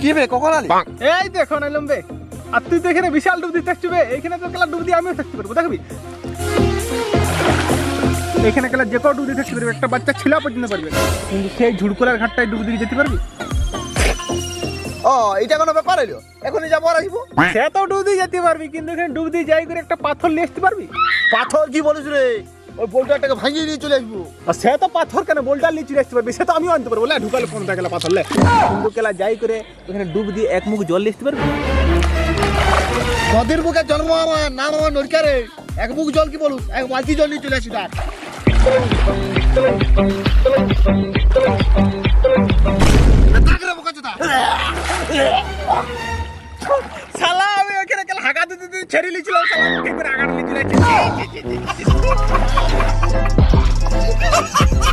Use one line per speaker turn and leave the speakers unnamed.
কি বে কখন আলি?
এই তো এখন এলাম বে। আর তুই তো এখানে বিশাল ডুব দিতে থাকছিস বে। এইখানে তো কেলা ডুব দিয়ে আমিও থাকতে পারবো, দেখবি? এখানে কেলা যে কেউ ডুব দিয়ে থাকতে পারবে, একটা বাচ্চা ছেলে পর্যন্ত পারবে। কিন্তু সেই ঝুড়কোলার ঘাটটায় ডুব দিয়ে যেতে পারবি?
ও এটা কোনো ব্যাপার হলো? এখনই যাবো আর আসবো?
সে তো ডুব দিয়ে যেতে পারবি, কিন্তু এখানে ডুব দিয়ে যাই করে একটা পাথর নিয়ে আসতে পারবি?
পাথর কি বলিস রে? ওই বোল্ডারটাকে ভাঙিয়ে নিয়ে চলে আসবো।
আর সে তো পাথর কেন বোল্ডার নিয়ে চলে আসতে পারবি, সে তো আমিও আনতে পারবো। ঢুকালে কোনটা গেলা পাথর লে, কিন্তু কেলা যাই করে ওখানে ডুব দিয়ে এক মুখ জল নিয়ে আসতে পারবি?
নদীর বুকে জন্ম আমার, নাম আমার নরিকারে। এক বুক জল কি বলুক, এক বালতি জল নিয়ে চলে আসি তার। থাক রে বোকাচোদা।
শালা আমি ওখানে কেলা হাগা দিতে ছেড়ে লিছিলাম, শালা মুখে করে আগাড় লিয়ে চলে আসছে।